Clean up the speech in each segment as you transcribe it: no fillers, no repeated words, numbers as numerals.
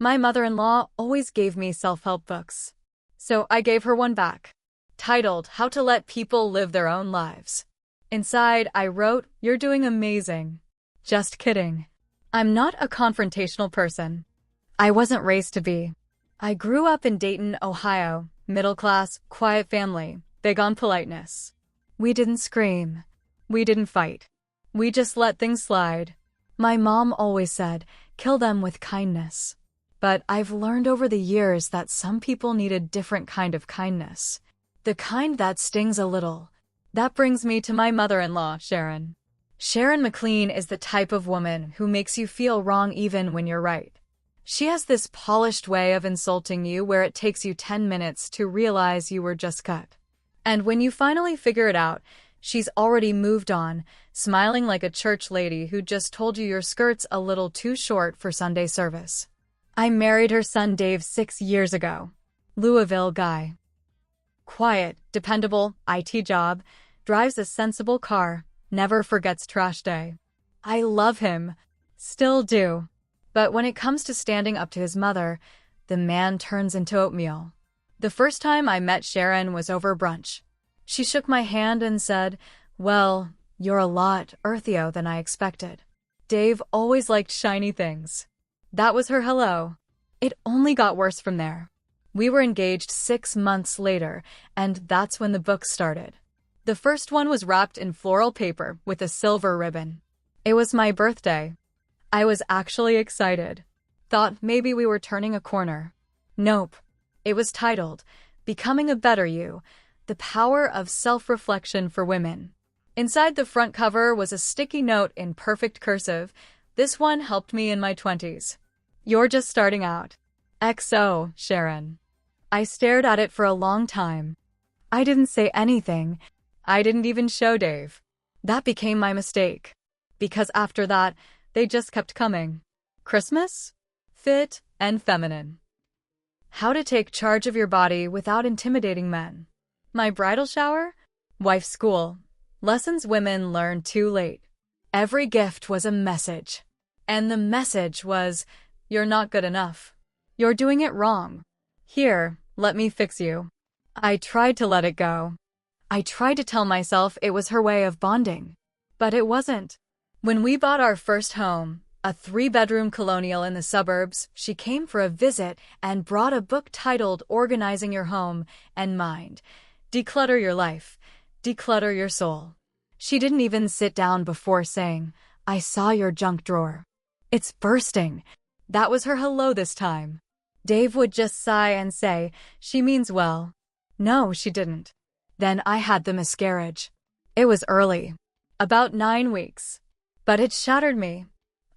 My mother-in-law always gave me self-help books. So I gave her one back, titled How to Let People Live Their Own Lives. Inside, I wrote, "You're doing amazing." Just kidding. I'm not a confrontational person. I wasn't raised to be. I grew up in Dayton, Ohio, middle class, quiet family, big on politeness. We didn't scream. We didn't fight. We just let things slide. My mom always said, kill them with kindness. But I've learned over the years that some people need a different kind of kindness. The kind that stings a little. That brings me to my mother-in-law, Sharon. Sharon McLean is the type of woman who makes you feel wrong even when you're right. She has this polished way of insulting you where it takes you 10 minutes to realize you were just cut. And when you finally figure it out, she's already moved on, smiling like a church lady who just told you your skirt's a little too short for Sunday service. I married her son Dave 6 years ago. Louisville guy. Quiet, dependable, IT job, drives a sensible car, never forgets trash day. I love him. Still do. But when it comes to standing up to his mother, the man turns into oatmeal. The first time I met Sharon was over brunch. She shook my hand and said, "Well, you're a lot earthier than I expected." Dave always liked shiny things. That was her hello. It only got worse from there. We were engaged 6 months later, and that's when the book started. The first one was wrapped in floral paper with a silver ribbon. It was my birthday. I was actually excited. Thought maybe we were turning a corner. Nope. It was titled, Becoming a Better You, The Power of Self-Reflection for Women. Inside the front cover was a sticky note in perfect cursive. This one helped me in my 20s. You're just starting out. XO, Sharon. I stared at it for a long time. I didn't say anything. I didn't even show Dave. That became my mistake. Because after that, they just kept coming. Christmas? Fit and feminine. How to take charge of your body without intimidating men. My bridal shower? Wife's school. Lessons women learn too late. Every gift was a message. And the message was, you're not good enough. You're doing it wrong. Here, let me fix you. I tried to let it go. I tried to tell myself it was her way of bonding. But it wasn't. When we bought our first home, a 3-bedroom colonial in the suburbs, she came for a visit and brought a book titled Organizing Your Home and Mind. Declutter your life. Declutter your soul. She didn't even sit down before saying, I saw your junk drawer. It's bursting. That was her hello this time. Dave would just sigh and say, she means well. No, she didn't. Then I had the miscarriage. It was early. About 9 weeks. But it shattered me.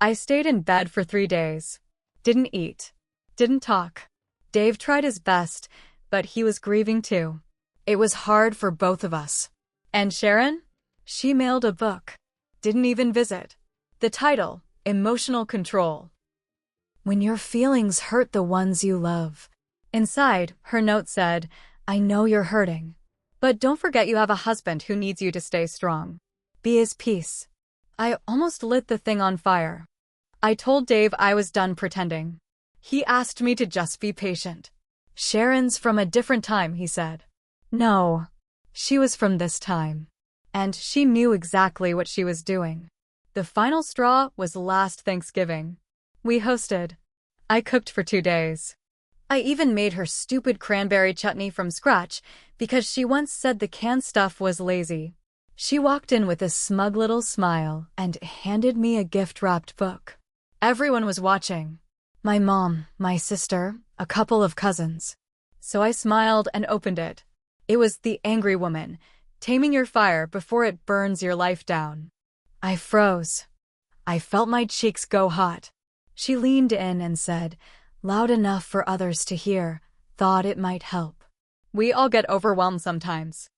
I stayed in bed for 3 days. Didn't eat. Didn't talk. Dave tried his best, but he was grieving too. It was hard for both of us. And Sharon? She mailed a book. Didn't even visit. The title, Emotional Control. When your feelings hurt the ones you love. Inside, her note said, I know you're hurting. But don't forget you have a husband who needs you to stay strong. Be his peace. I almost lit the thing on fire. I told Dave I was done pretending. He asked me to just be patient. Sharon's from a different time, he said. No. She was from this time. And she knew exactly what she was doing. The final straw was last Thanksgiving. We hosted. I cooked for 2 days. I even made her stupid cranberry chutney from scratch because she once said the canned stuff was lazy. She walked in with a smug little smile and handed me a gift-wrapped book. Everyone was watching. My mom, my sister, a couple of cousins. So I smiled and opened it. It was The Angry Woman, Taming Your Fire Before It Burns Your Life Down. I froze. I felt my cheeks go hot. She leaned in and said, loud enough for others to hear, thought it might help. We all get overwhelmed sometimes.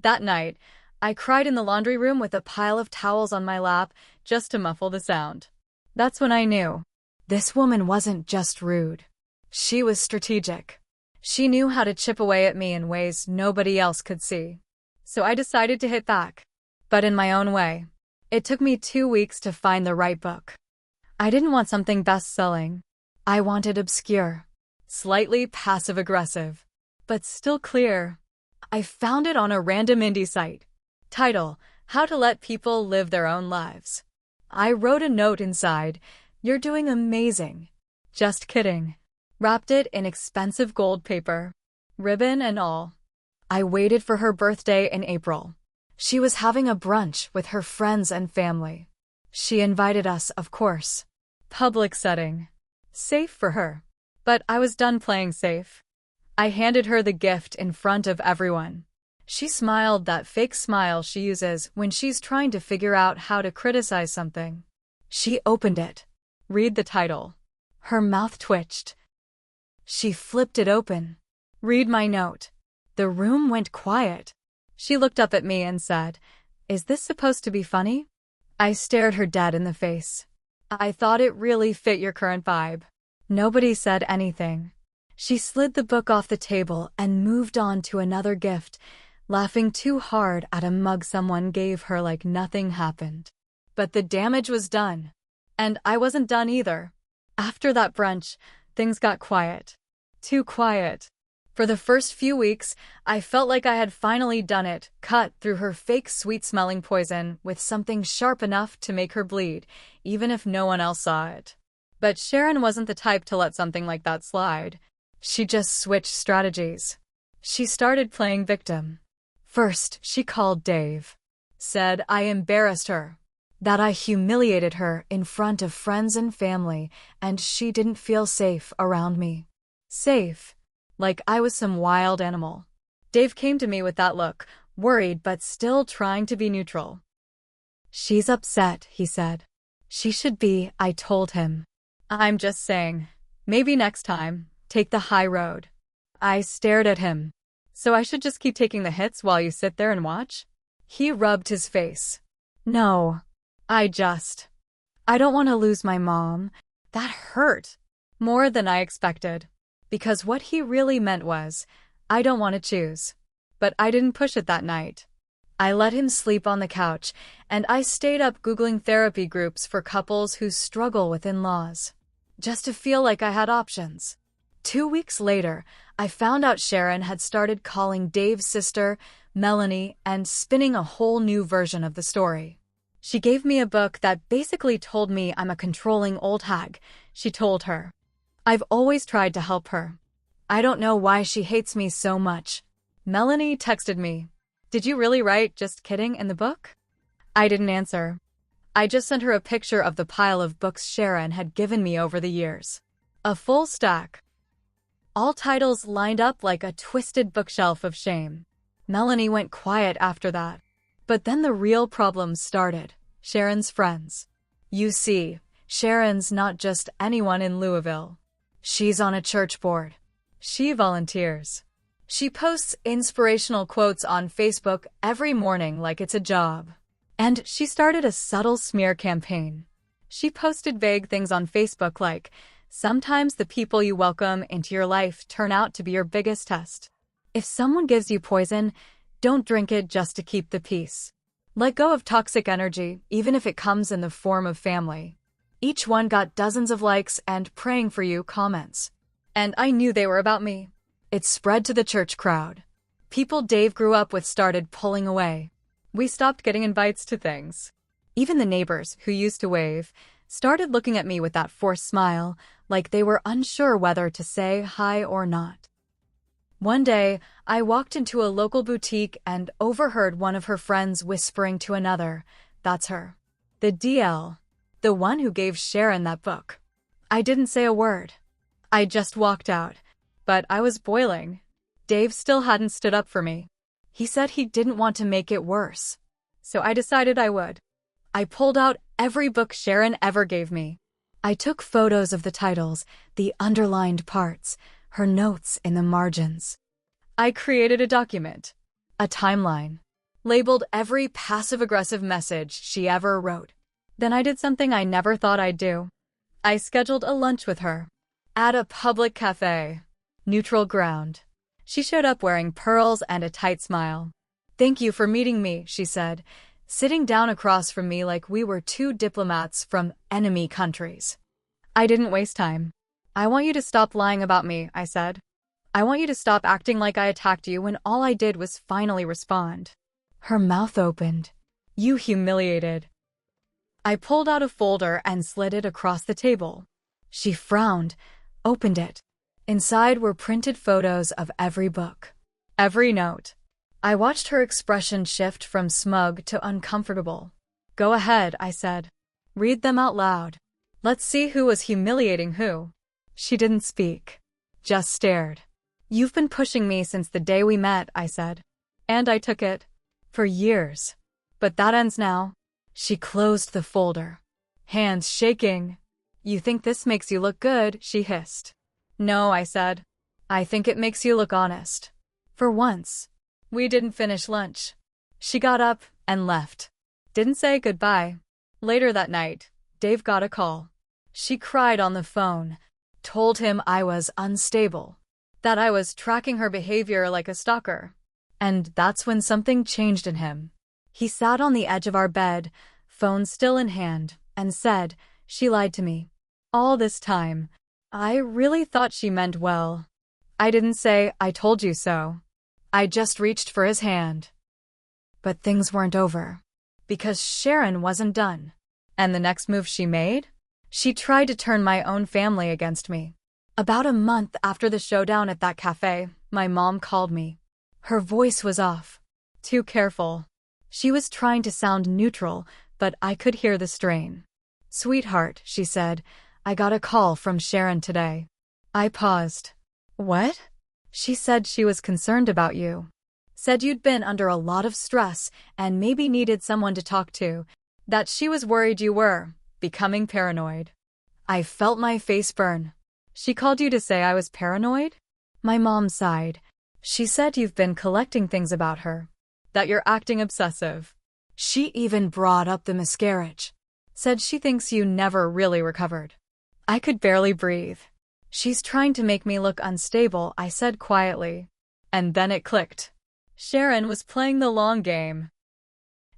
That night, I cried in the laundry room with a pile of towels on my lap just to muffle the sound. That's when I knew. This woman wasn't just rude. She was strategic. She knew how to chip away at me in ways nobody else could see. So I decided to hit back. But in my own way. It took me 2 weeks to find the right book. I didn't want something best-selling. I wanted obscure, slightly passive-aggressive, but still clear. I found it on a random indie site. Title: How to Let People Live Their Own Lives. I wrote a note inside, "You're doing amazing." Just kidding. Wrapped it in expensive gold paper, ribbon and all. I waited for her birthday in April. She was having a brunch with her friends and family. She invited us, of course. Public setting. Safe for her. But I was done playing safe. I handed her the gift in front of everyone. She smiled, that fake smile she uses when she's trying to figure out how to criticize something. She opened it. Read the title. Her mouth twitched. She flipped it open. Read my note. The room went quiet. She looked up at me and said, "Is this supposed to be funny?" I stared her dead in the face. "I thought it really fit your current vibe." Nobody said anything. She slid the book off the table and moved on to another gift, laughing too hard at a mug someone gave her like nothing happened. But the damage was done. And I wasn't done either. After that brunch, things got quiet. Too quiet. For the first few weeks, I felt like I had finally done it, cut through her fake sweet-smelling poison with something sharp enough to make her bleed, even if no one else saw it. But Sharon wasn't the type to let something like that slide. She just switched strategies. She started playing victim. First, she called Dave. Said I embarrassed her. That I humiliated her in front of friends and family, and she didn't feel safe around me. Safe. Like I was some wild animal. Dave came to me with that look, worried but still trying to be neutral. "She's upset," he said. "She should be," I told him. "I'm just saying. Maybe next time, take the high road." I stared at him. "So I should just keep taking the hits while you sit there and watch?" He rubbed his face. "No. I don't want to lose my mom." That hurt. More than I expected. Because what he really meant was, I don't want to choose. But I didn't push it that night. I let him sleep on the couch, and I stayed up Googling therapy groups for couples who struggle with in-laws. Just to feel like I had options. 2 weeks later, I found out Sharon had started calling Dave's sister, Melanie, and spinning a whole new version of the story. She gave me a book that basically told me I'm a controlling old hag, she told her. I've always tried to help her. I don't know why she hates me so much. Melanie texted me. "Did you really write 'just kidding' in the book?" I didn't answer. I just sent her a picture of the pile of books Sharon had given me over the years. A full stack. All titles lined up like a twisted bookshelf of shame. Melanie went quiet after that. But then the real problems started. Sharon's friends. You see, Sharon's not just anyone in Louisville. She's on a church board. She volunteers. She posts inspirational quotes on Facebook every morning like it's a job. And she started a subtle smear campaign. She posted vague things on Facebook like, "Sometimes the people you welcome into your life turn out to be your biggest test. If someone gives you poison, don't drink it just to keep the peace. Let go of toxic energy, even if it comes in the form of family." Each one got dozens of likes and "praying for you" comments. And I knew they were about me. It spread to the church crowd. People Dave grew up with started pulling away. We stopped getting invites to things. Even the neighbors, who used to wave, started looking at me with that forced smile, like they were unsure whether to say hi or not. One day, I walked into a local boutique and overheard one of her friends whispering to another, "That's her. The DL. The one who gave Sharon that book." I didn't say a word. I just walked out. But I was boiling. Dave still hadn't stood up for me. He said he didn't want to make it worse. So I decided I would. I pulled out every book Sharon ever gave me. I took photos of the titles, the underlined parts, her notes in the margins. I created a document, a timeline, labeled every passive-aggressive message she ever wrote. Then I did something I never thought I'd do. I scheduled a lunch with her. At a public cafe. Neutral ground. She showed up wearing pearls and a tight smile. "Thank you for meeting me," she said, sitting down across from me like we were two diplomats from enemy countries. I didn't waste time. I want you to stop lying about me, I said. I want you to stop acting like I attacked you when all I did was finally respond. Her mouth opened. You humiliated. I pulled out a folder and slid it across the table. She frowned, opened it. Inside were printed photos of every book, every note. I watched her expression shift from smug to uncomfortable. Go ahead, I said. Read them out loud. Let's see who was humiliating who. She didn't speak, just stared. You've been pushing me since the day we met, I said. And I took it. For years. But that ends now. She closed the folder, hands shaking. You think this makes you look good, she hissed. No, I said. I think it makes you look honest. For once. We didn't finish lunch. She got up and left. Didn't say goodbye. Later that night, Dave got a call. She cried on the phone, told him I was unstable, that I was tracking her behavior like a stalker. And that's when something changed in him. He sat on the edge of our bed, phone still in hand, and said, she lied to me. All this time, I really thought she meant well. I didn't say, I told you so. I just reached for his hand. But things weren't over. Because Sharon wasn't done. And the next move she made? She tried to turn my own family against me. About a month after the showdown at that cafe, my mom called me. Her voice was off. Too careful. She was trying to sound neutral, but I could hear the strain. Sweetheart, she said, I got a call from Sharon today. I paused. What? She said she was concerned about you. Said you'd been under a lot of stress and maybe needed someone to talk to. That she was worried you were becoming paranoid. I felt my face burn. She called you to say I was paranoid? My mom sighed. She said you've been collecting things about her. That you're acting obsessive. She even brought up the miscarriage. Said she thinks you never really recovered. I could barely breathe. She's trying to make me look unstable, I said quietly. And then it clicked. Sharon was playing the long game.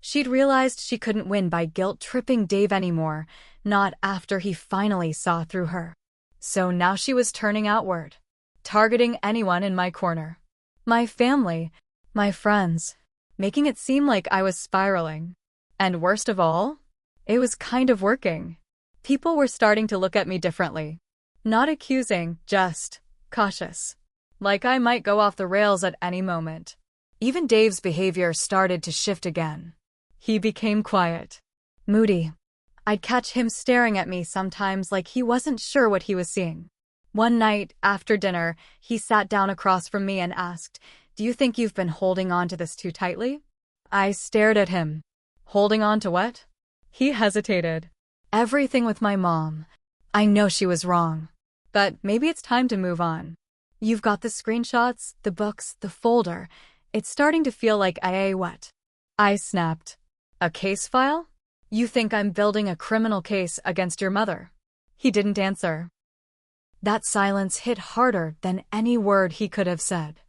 She'd realized she couldn't win by guilt-tripping Dave anymore, not after he finally saw through her. So now she was turning outward, targeting anyone in my corner. My family, my friends, making it seem like I was spiraling. And worst of all, it was kind of working. People were starting to look at me differently. Not accusing, just cautious. Like I might go off the rails at any moment. Even Dave's behavior started to shift again. He became quiet, moody. I'd catch him staring at me sometimes like he wasn't sure what he was seeing. One night, after dinner, he sat down across from me and asked, Do you think you've been holding on to this too tightly? I stared at him. Holding on to what? He hesitated. Everything with my mom. I know she was wrong. But maybe it's time to move on. You've got the screenshots, the books, the folder. It's starting to feel like what? I snapped. A case file? You think I'm building a criminal case against your mother? He didn't answer. That silence hit harder than any word he could have said.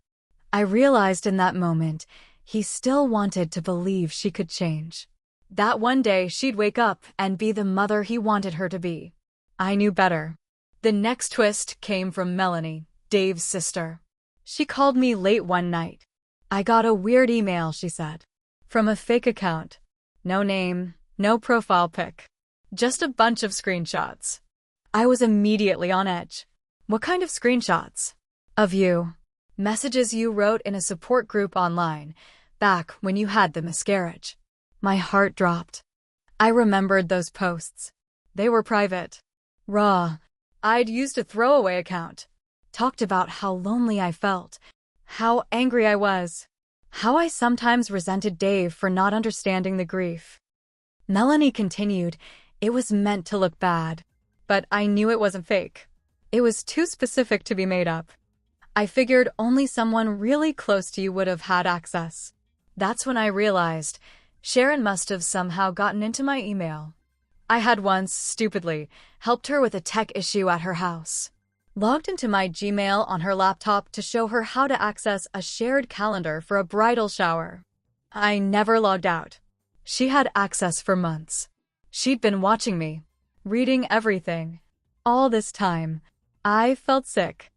I realized in that moment, he still wanted to believe she could change. That one day she'd wake up and be the mother he wanted her to be. I knew better. The next twist came from Melanie, Dave's sister. She called me late one night. I got a weird email, she said. From a fake account. No name, no profile pic. Just a bunch of screenshots. I was immediately on edge. What kind of screenshots? Of you. Messages you wrote in a support group online, back when you had the miscarriage. My heart dropped. I remembered those posts. They were private. Raw. I'd used a throwaway account. Talked about how lonely I felt. How angry I was. How I sometimes resented Dave for not understanding the grief. Melanie continued, It was meant to look bad. But I knew it wasn't fake. It was too specific to be made up. I figured only someone really close to you would have had access. That's when I realized Sharon must have somehow gotten into my email. I had once, stupidly, helped her with a tech issue at her house. Logged into my Gmail on her laptop to show her how to access a shared calendar for a bridal shower. I never logged out. She had access for months. She'd been watching me, reading everything. All this time, I felt sick.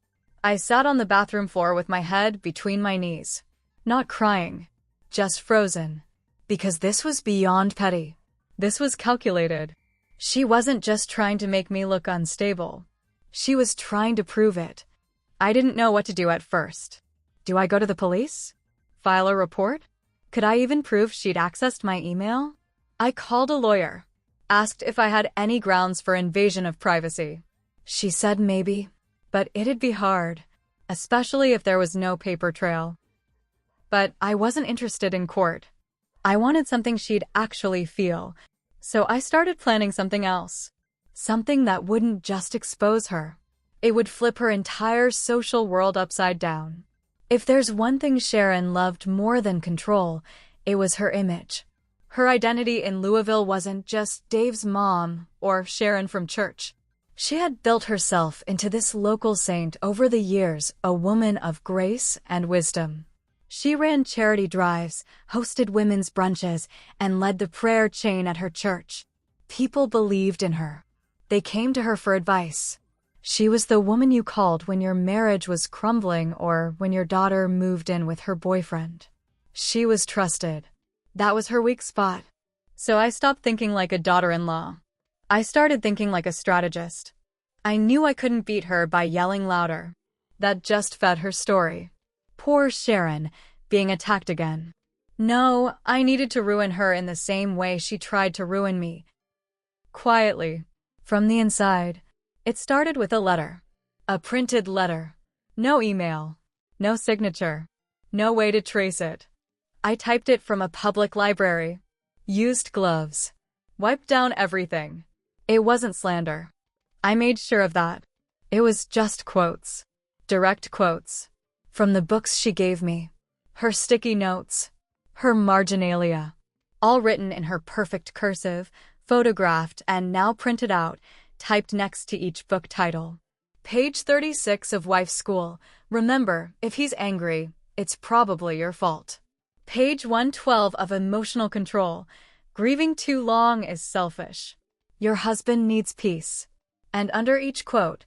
I sat on the bathroom floor with my head between my knees. Not crying, just frozen. Because this was beyond petty. This was calculated. She wasn't just trying to make me look unstable. She was trying to prove it. I didn't know what to do at first. Do I go to the police? File a report? Could I even prove she'd accessed my email? I called a lawyer. Asked if I had any grounds for invasion of privacy. She said maybe, but it'd be hard, especially if there was no paper trail. But I wasn't interested in court. I wanted something she'd actually feel, so I started planning something else. Something that wouldn't just expose her. It would flip her entire social world upside down. If there's one thing Sharon loved more than control, it was her image. Her identity in Louisville wasn't just Dave's mom or Sharon from church. She had built herself into this local saint over the years, a woman of grace and wisdom. She ran charity drives, hosted women's brunches, and led the prayer chain at her church. People believed in her. They came to her for advice. She was the woman you called when your marriage was crumbling or when your daughter moved in with her boyfriend. She was trusted. That was her weak spot. So I stopped thinking like a daughter-in-law. I started thinking like a strategist. I knew I couldn't beat her by yelling louder. That just fed her story. Poor Sharon, being attacked again. No, I needed to ruin her in the same way she tried to ruin me. Quietly. From the inside. It started with a letter. A printed letter. No email. No signature. No way to trace it. I typed it from a public library. Used gloves. Wiped down everything. It wasn't slander. I made sure of that. It was just quotes. Direct quotes. From the books she gave me. Her sticky notes. Her marginalia. All written in her perfect cursive, photographed and now printed out, typed next to each book title. Page 36 of Wife's School. Remember, if he's angry, it's probably your fault. Page 112 of Emotional Control. Grieving too long is selfish. Your husband needs peace. And under each quote,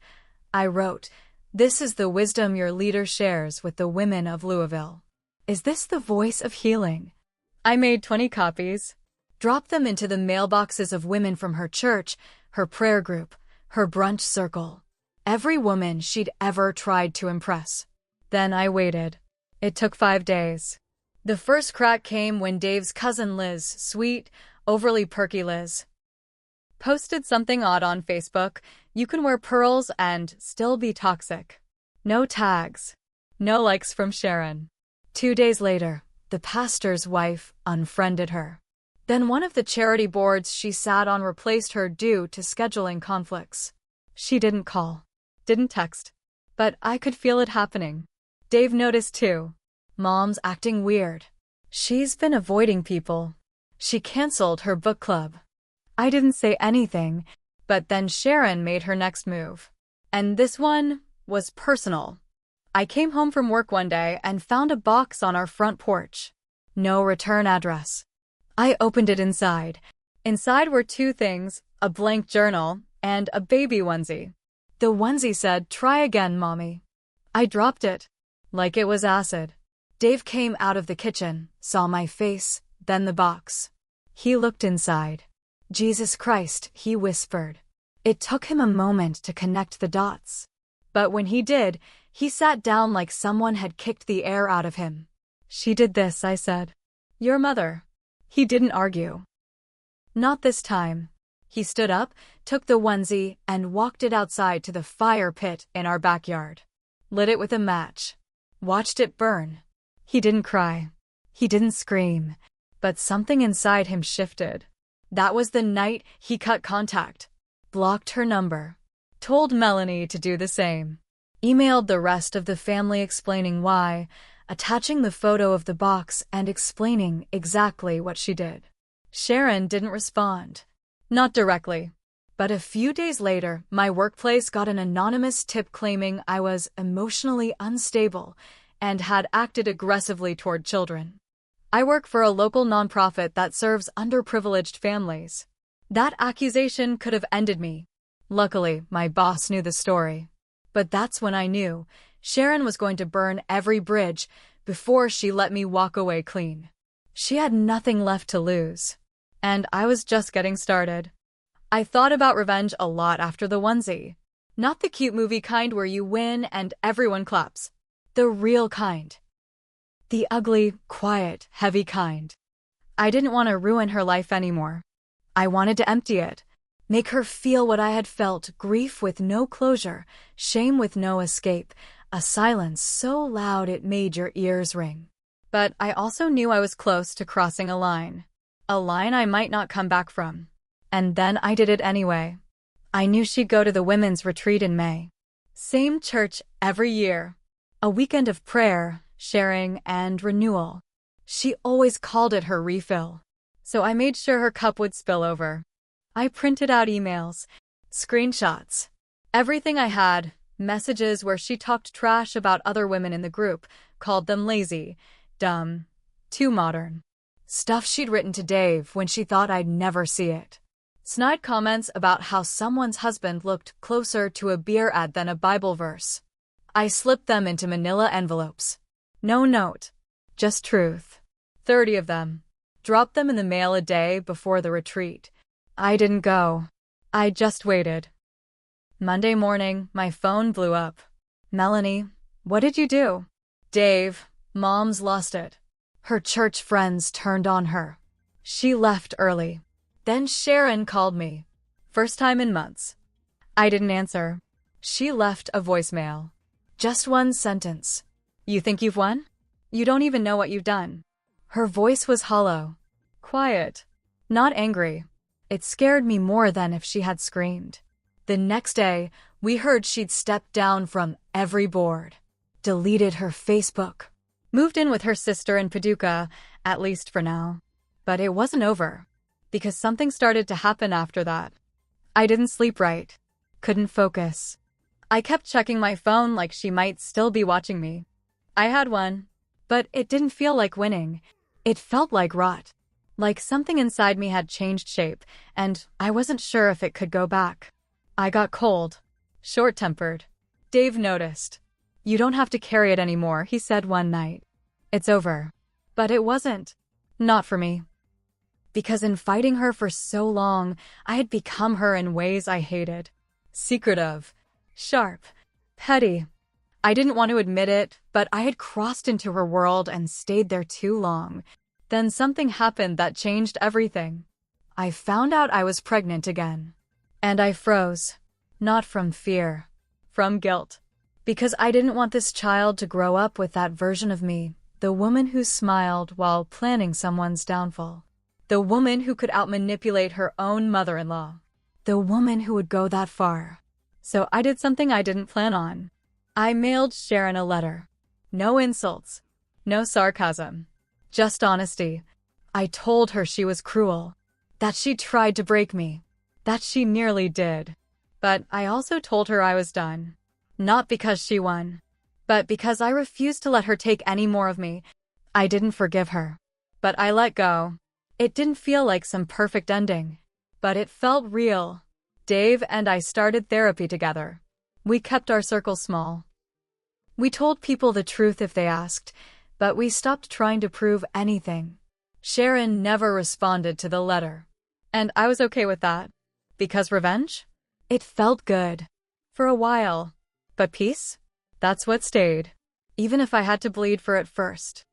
I wrote, this is the wisdom your leader shares with the women of Louisville. Is this the voice of healing? I made 20 copies. Dropped them into the mailboxes of women from her church, her prayer group, her brunch circle. Every woman she'd ever tried to impress. Then I waited. It took 5 days. The first crack came when Dave's cousin Liz, sweet, overly perky Liz, posted something odd on Facebook. You can wear pearls and still be toxic. No tags. No likes from Sharon. 2 days later, the pastor's wife unfriended her. Then one of the charity boards she sat on replaced her due to scheduling conflicts. She didn't call. Didn't text. But I could feel it happening. Dave noticed too. Mom's acting weird. She's been avoiding people. She canceled her book club. I didn't say anything, but then Sharon made her next move. And this one was personal. I came home from work one day and found a box on our front porch. No return address. I opened it inside. Inside were 2 things, a blank journal and a baby onesie. The onesie said, "Try again, Mommy." I dropped it. Like it was acid. Dave came out of the kitchen, saw my face, then the box. He looked inside. Jesus Christ, he whispered. It took him a moment to connect the dots. But when he did, he sat down like someone had kicked the air out of him. She did this, I said. Your mother. He didn't argue. Not this time. He stood up, took the onesie, and walked it outside to the fire pit in our backyard. Lit it with a match. Watched it burn. He didn't cry. He didn't scream. But something inside him shifted. That was the night he cut contact. Blocked her number. Told Melanie to do the same. Emailed the rest of the family explaining why, attaching the photo of the box and explaining exactly what she did. Sharon didn't respond. Not directly. But a few days later, my workplace got an anonymous tip claiming I was emotionally unstable and had acted aggressively toward children. I work for a local nonprofit that serves underprivileged families. That accusation could have ended me. Luckily, my boss knew the story. But that's when I knew Sharon was going to burn every bridge before she let me walk away clean. She had nothing left to lose. And I was just getting started. I thought about revenge a lot after the onesie. Not the cute movie kind where you win and everyone claps. The real kind. The ugly, quiet, heavy kind. I didn't want to ruin her life anymore. I wanted to empty it. Make her feel what I had felt, grief with no closure, shame with no escape, a silence so loud it made your ears ring. But I also knew I was close to crossing a line I might not come back from. And then I did it anyway. I knew she'd go to the women's retreat in May. Same church every year. A weekend of prayer, sharing, and renewal. She always called it her refill. So I made sure her cup would spill over. I printed out emails, screenshots, everything I had, messages where she talked trash about other women in the group, called them lazy, dumb, too modern. Stuff she'd written to Dave when she thought I'd never see it. Snide comments about how someone's husband looked closer to a beer ad than a Bible verse. I slipped them into manila envelopes. No note, just truth. 30 of them. Dropped them in the mail a day before the retreat. I didn't go. I just waited. Monday morning, my phone blew up. Melanie, what did you do? Dave, Mom's lost it. Her church friends turned on her. She left early. Then Sharon called me. First time in months. I didn't answer. She left a voicemail. Just one sentence. You think you've won? You don't even know what you've done. Her voice was hollow. Quiet. Not angry. It scared me more than if she had screamed. The next day, we heard she'd stepped down from every board. Deleted her Facebook. Moved in with her sister in Paducah, at least for now. But it wasn't over. Because something started to happen after that. I didn't sleep right. Couldn't focus. I kept checking my phone like she might still be watching me. I had one. But it didn't feel like winning. It felt like rot. Like something inside me had changed shape, and I wasn't sure if it could go back. I got cold. Short-tempered. Dave noticed. You don't have to carry it anymore, he said one night. It's over. But it wasn't. Not for me. Because in fighting her for so long, I had become her in ways I hated. Secretive. Sharp. Petty. I didn't want to admit it, but I had crossed into her world and stayed there too long. Then something happened that changed everything. I found out I was pregnant again. And I froze. Not from fear. From guilt. Because I didn't want this child to grow up with that version of me, the woman who smiled while planning someone's downfall. The woman who could outmanipulate her own mother-in-law. The woman who would go that far. So I did something I didn't plan on. I mailed Sharon a letter. No insults. No sarcasm. Just honesty. I told her she was cruel. That she tried to break me. That she nearly did. But I also told her I was done. Not because she won. But because I refused to let her take any more of me. I didn't forgive her. But I let go. It didn't feel like some perfect ending. But it felt real. Dave and I started therapy together. We kept our circle small. We told people the truth if they asked, but we stopped trying to prove anything. Sharon never responded to the letter. And I was okay with that. Because revenge? It felt good. For a while. But peace? That's what stayed. Even if I had to bleed for it first.